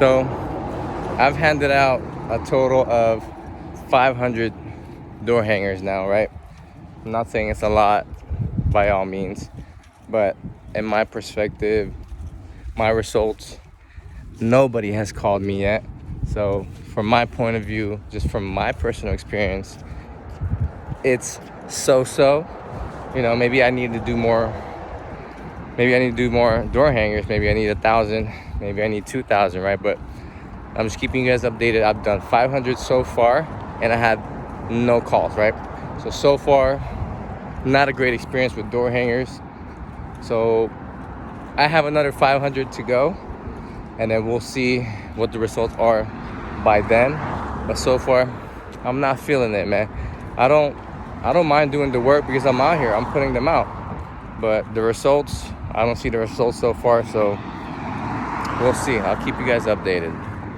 So I've handed out a total of 500 door hangers now, right? I'm not saying it's a lot by all means, but in my perspective, my results, nobody has called me yet. So from my point of view, just from my personal experience, it's so. Maybe I need to do more. Maybe I need to do more door hangers. Maybe I need 1,000. Maybe I need 2,000, right? But I'm just keeping you guys updated. I've done 500 so far, and I had no calls, right? So far, not a great experience with door hangers. So I have another 500 to go, and then we'll see what the results are by then. But so far, I'm not feeling it, man. I don't mind doing the work because I'm out here. I'm putting them out. But the results, I don't see the results so far. So we'll see. I'll keep you guys updated.